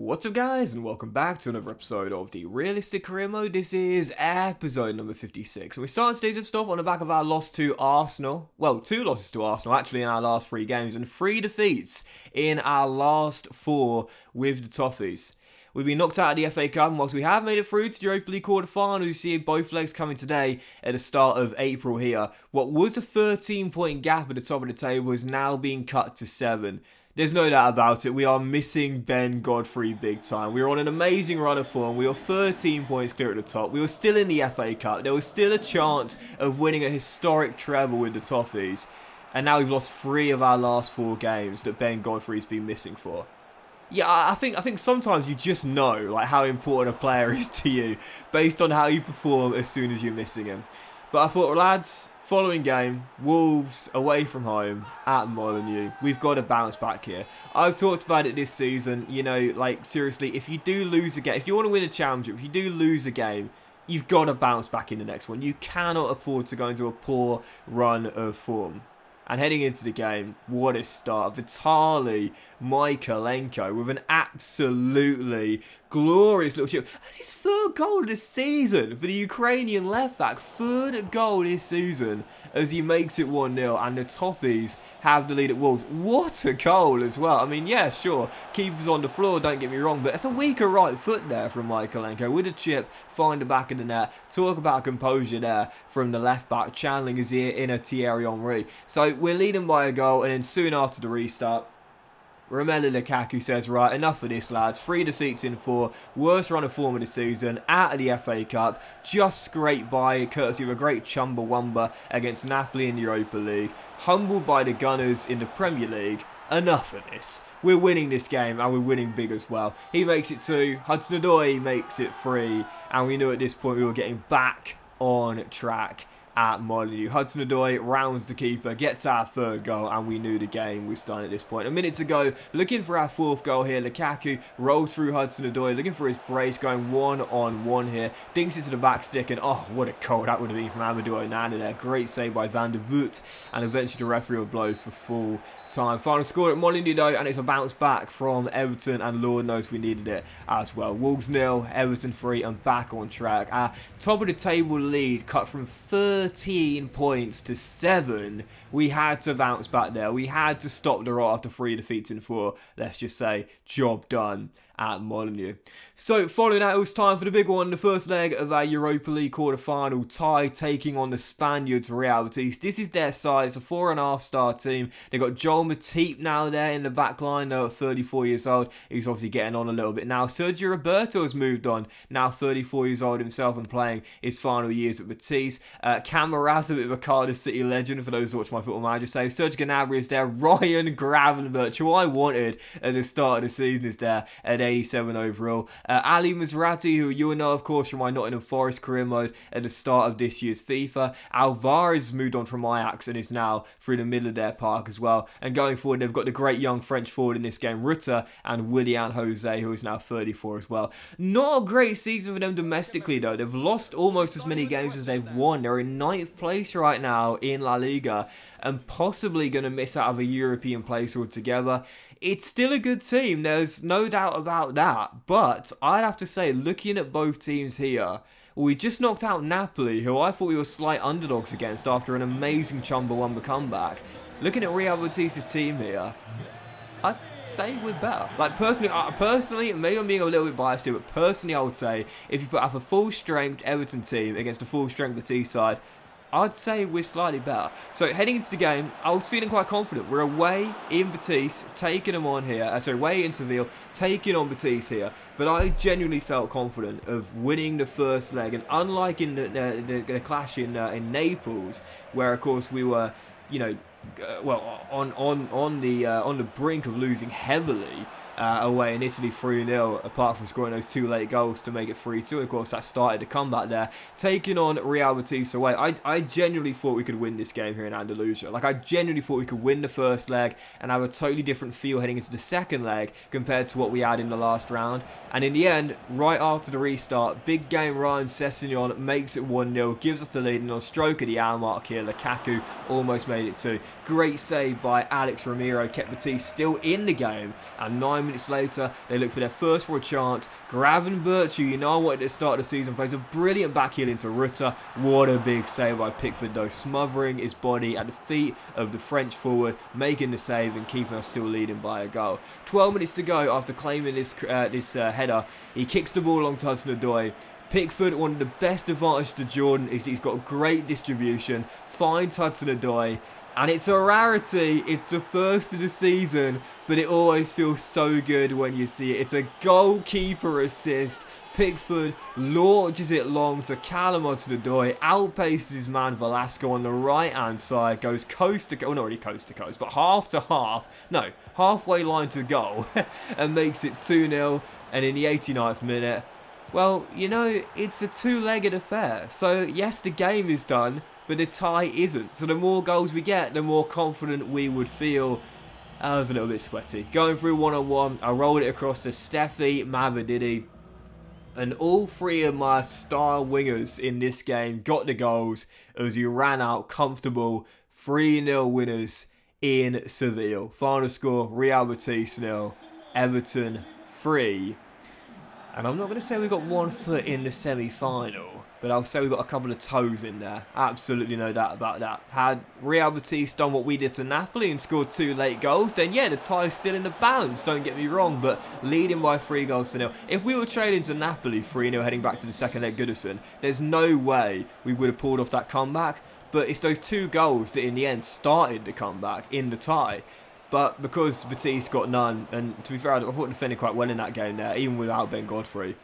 What's up guys, and welcome back to another episode of the Realistic Career Mode. This is episode number 56, and we're starting today's stuff on the back of our loss to Arsenal. Well, 2 losses to Arsenal actually in our last 3 games, and 3 defeats in our last 4 with the Toffees. We've been knocked out of the FA Cup, and whilst we have made it through to the Europa League quarter-finals, you see both legs coming today at the start of April here. What was a 13-point gap at the top of the table is now being cut to 7. There's no doubt about it, we are missing Ben Godfrey big time. We were on an amazing run of form, we were 13 points clear at the top, we were still in the FA Cup, there was still a chance of winning a historic treble with the Toffees. And now we've lost 3 of our last 4 games that Ben Godfrey's been missing for. Yeah, I think sometimes you just know like how important a player is to you based on how you perform as soon as you're missing him. But I thought, lads, following game, Wolves away from home at Molineux. We've got to bounce back here. I've talked about it this season, you know, like seriously, if you do lose a game, if you want to win a championship, if you do lose a game, you've got to bounce back in the next one. You cannot afford to go into a poor run of form. And heading into the game, what a start. Vitaly Mykolenko with an absolutely glorious little chip. That's his 3rd goal this season for the Ukrainian left-back. 3rd goal this season as he makes it 1-0, and the Toffees have the lead at Wolves. What a goal as well. I mean, yeah, sure, keeper's on the floor, don't get me wrong, but it's a weaker right foot there from Mykolenko. With a chip, find the back of the net. Talk about composure there from the left-back, channeling his inner Thierry Henry. So we're leading by a goal, and then soon after the restart, Romelu Lukaku says, right, enough of this, lads. 3 defeats in 4, worst run of form of the season, out of the FA Cup, just scraped by, courtesy of a great Chumbawamba against Napoli in the Europa League, humbled by the Gunners in the Premier League. Enough of this. We're winning this game, and we're winning big as well. He makes it 2, Hudson-Odoi makes it 3, and we knew at this point we were getting back on track at Molineux. Hudson-Odoi rounds the keeper, gets our 3rd goal, and we knew the game was done at this point. A minute to go, looking for our 4th goal here. Lukaku rolls through Hudson-Odoi, looking for his brace, going 1-on-1 here. Dinks it to the back stick, and oh, what a goal that would have been from Amadou Onana there. Great save by Van der Voort, and eventually the referee will blow for full time. Final score at Molineux though, and it's a bounce back from Everton, and Lord knows we needed it as well. Wolves 0, Everton 3, and back on track. Our top of the table lead cut from 13 points to 7. We had to bounce back there. We had to stop the rot after 3 defeats in 4. Let's just say, job done at Molineux. So following that, it was time for the big one, the first leg of our Europa League quarter-final tie, taking on the Spaniards, Real Betis. This is their side. It's a 4.5-star team. They've got Joel Matip now there in the back line, though, at 34 years old. He's obviously getting on a little bit now. Sergio Roberto has moved on, now 34 years old himself and playing his final years at Betis. Camarasa, a bit of a Cardiff City legend for those who watch my Football Manager save. Sergio Gnabry is there. Ryan Gravenberch, who I wanted at the start of the season, is there at 87 overall. Ali Mazrati, who you'll know of course from my Nottingham Forest career mode at the start of this year's FIFA. Alvarez moved on from Ajax and is now through the middle of their park as well. And going forward, they've got the great young French forward in this game, Rutter, and Willian Jose, who is now 34 as well. Not a great season for them domestically though. They've lost almost as many games as they've won. They're in 9th place right now in La Liga and possibly going to miss out of a European place altogether. It's still a good team, there's no doubt about that, but I'd have to say, looking at both teams here, we just knocked out Napoli, who I thought we were slight underdogs against after an amazing Chumbawamba comeback. Looking at Real Betis' team here, I'd say we're better. Like personally, maybe I'm being a little bit biased here, but personally I would say, if you put up a full-strength Everton team against a full-strength Betis side, I'd say we're slightly better. So heading into the game, I was feeling quite confident. We're away in Betis, taking them on here. Away in Seville, taking on Betis here. But I genuinely felt confident of winning the first leg. And unlike in the clash in Naples, where of course we were, you know, on the brink of losing heavily. Away in Italy 3-0, apart from scoring those 2 late goals to make it 3-2. Of course, that started the comeback there. Taking on Real Betis away, I genuinely thought we could win this game here in Andalusia. Like, I genuinely thought we could win the first leg and have a totally different feel heading into the second leg compared to what we had in the last round. And in the end, right after the restart, big game Ryan Sessegnon makes it 1-0, gives us the lead, and on stroke of the hour mark here, Lukaku almost made it 2. Great save by Alex Ramiro, kept Betis still in the game, and 9 minutes later, they look for their first for a chance. Gravenberch, who you know I wanted to start the season, plays a brilliant back heel into Rutter. What a big save by Pickford though, smothering his body at the feet of the French forward, making the save and keeping us still leading by a goal. 12 minutes to go after claiming this header. He kicks the ball along to Hudson-Odoi. Pickford, one of the best advantages to Jordan is he's got great distribution, finds Hudson-Odoi, and it's a rarity. It's the first of the season, but it always feels so good when you see it. It's a goalkeeper assist. Pickford launches it long to Callum Hudson-Odoi, outpaces his man Velasco on the right-hand side, goes coast to coast, well, not really coast to coast, but half to half, no, halfway line to goal, and makes it 2-0, and in the 89th minute, well, you know, it's a two-legged affair. So, yes, the game is done, but the tie isn't. So the more goals we get, the more confident we would feel. I was a little bit sweaty. Going through one-on-one, I rolled it across to Steffi, Mavididi, and all three of my star wingers in this game got the goals as you ran out comfortable 3-0 winners in Seville. Final score, Real Betis 0, Everton 3. And I'm not going to say we got 1 foot in the semi-final, but I'll say we got a couple of toes in there. Absolutely no doubt about that. Had Real Betis done what we did to Napoli and scored 2 late goals, then yeah, the tie's still in the balance, don't get me wrong, but leading by 3-0. If we were trailing to Napoli 3-0 heading back to the second leg Goodison, there's no way we would have pulled off that comeback. But it's those 2 goals that in the end started the comeback in the tie. But because Betis got none, and to be fair, I thought they defended quite well in that game there, even without Ben Godfrey.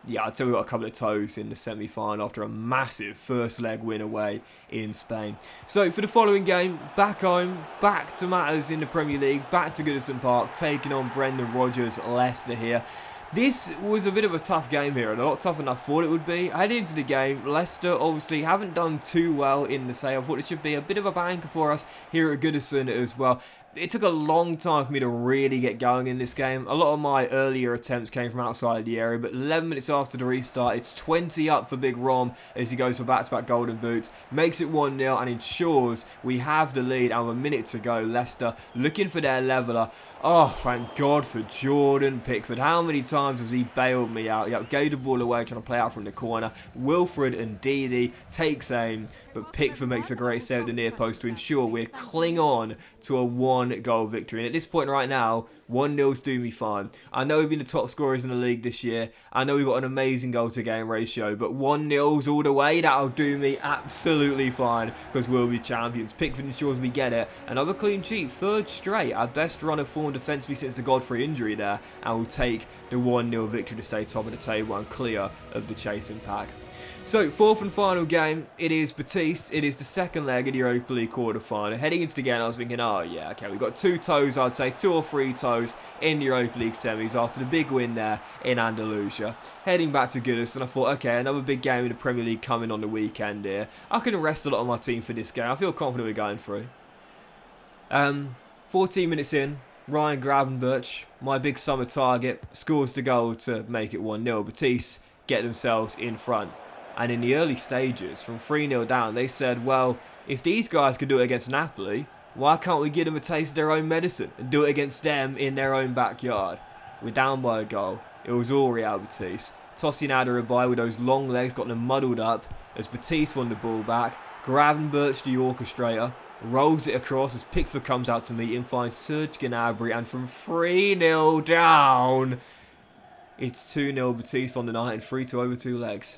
Yeah, I'd say we got a couple of toes in the semi-final after a massive first leg win away in Spain. So for the following game, back home, back to matters in the Premier League, back to Goodison Park, taking on Brendan Rodgers, Leicester here. This was a bit of a tough game here, and a lot tougher than I thought it would be. Heading into the game, Leicester obviously haven't done too well in the sale. I thought it should be a bit of a banker for us here at Goodison as well. It took a long time for me to really get going in this game. A lot of my earlier attempts came from outside the area, but 11 minutes after the restart, it's 20 up for Big Rom as he goes for back-to-back golden boots. Makes it 1-0 and ensures we have the lead, and with a minute to go, Leicester looking for their leveller. Oh, thank God for Jordan Pickford. How many times has he bailed me out? Yep, gave the ball away, trying to play out from the corner. Wilfred and Didi takes aim, but Pickford makes a great save at the near post to ensure we cling on to a 1-goal victory. And at this point right now, 1-0's do me fine. I know we've been the top scorers in the league this year. I know we've got an amazing goal-to-game ratio, but 1-0's all the way. That'll do me absolutely fine because we'll be champions. Pickford ensures we get it. Another clean sheet, 3rd straight. Our best run of form defensively since the Godfrey injury there, and we'll take the 1-0 victory to stay top of the table and clear of the chasing pack. So, 4th and final game, it is Betis. It is the second leg of the Europa League quarter-final. Heading into the game, I was thinking, oh yeah, okay, we've got 2 toes, I'd say 2 or 3 toes in the Europa League semis after the big win there in Andalusia. Heading back to Goodison, I thought, okay, another big game in the Premier League coming on the weekend here. I can rest a lot of my team for this game. I feel confident we're going through. 14 minutes in, Ryan Gravenberch, my big summer target, scores the goal to make it 1-0. Betis get themselves in front. And in the early stages, from 3-0 down, they said, well, if these guys could do it against Napoli, why can't we give them a taste of their own medicine and do it against them in their own backyard? We're down by a goal. It was all Real Betis. Tossing Adarabai with those long legs got them muddled up as Betis won the ball back. Gravenberch, the orchestrator, rolls it across as Pickford comes out to meet him, finds Serge Gnabry, and from 3-0 down, it's 2-0 Betis on the night and 3-2 over 2 legs.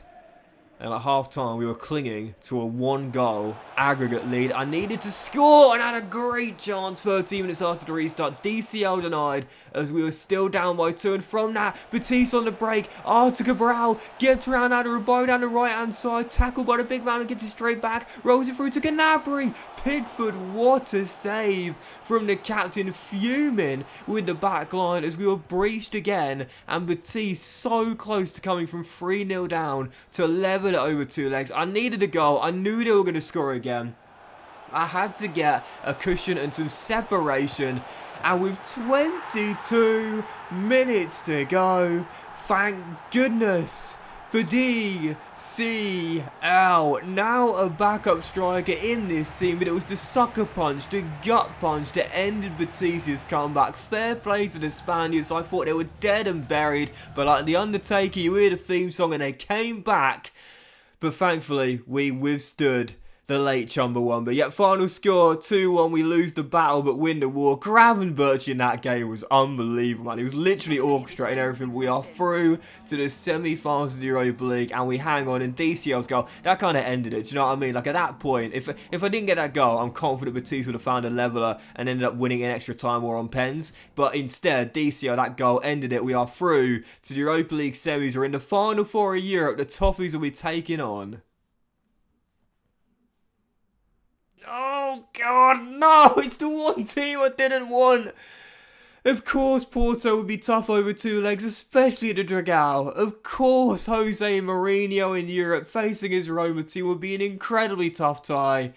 And at half-time, we were clinging to a 1-goal aggregate lead. I needed to score and had a great chance 13 minutes after the restart. DCL denied as we were still down by 2. And from that, Betis on the break. Artur Cabral gets around Adarabai down the right-hand side. Tackled by the big man and gets it straight back. Rolls it through to Gnabry. Pickford, what a save from the captain, fuming with the back line as we were breached again. And Betis so close to coming from 3-0 down to level it over 2 legs. I needed a goal. I knew they were going to score again. I had to get a cushion and some separation. And with 22 minutes to go, thank goodness for DCL. Now a backup striker in this team, but it was the sucker punch, the gut punch that ended Batista's comeback. Fair play to the Spaniards. I thought they were dead and buried, but like the Undertaker, you hear the theme song and they came back. But thankfully, we withstood the late Chumbawamba. Yet final score 2-1. We lose the battle but win the war. Gravenberch in that game was unbelievable, man. He was literally orchestrating everything. We are through to the semi-finals of the Europa League and we hang on. And DCL's goal, that kind of ended it. Do you know what I mean? Like at that point, if I didn't get that goal, I'm confident Batista would have found a leveler and ended up winning in extra time or on pens. But instead, DCL, that goal ended it. We are through to the Europa League semis. We're in the final four of Europe. The Toffees will be taking on... Oh, God, no! It's the one team I didn't want! Of course Porto would be tough over two legs, especially at the Dragao. Of course Jose Mourinho in Europe facing his Roma team would be an incredibly tough tie.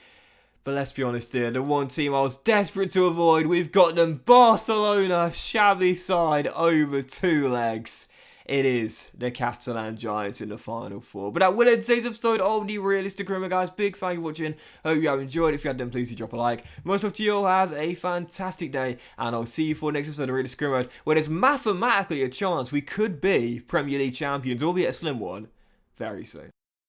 But let's be honest here, the one team I was desperate to avoid, we've got them. Barcelona, shabby side over two legs. It is the Catalan Giants in the final four. But that will end today's episode of the Realistic Rumor, guys. Big thank you for watching. Hope you have enjoyed. If you have, then please do drop a like. Much love to you all. Have a fantastic day. And I'll see you for the next episode of Realistic Rumor, where there's mathematically a chance we could be Premier League champions, albeit a slim one, very soon.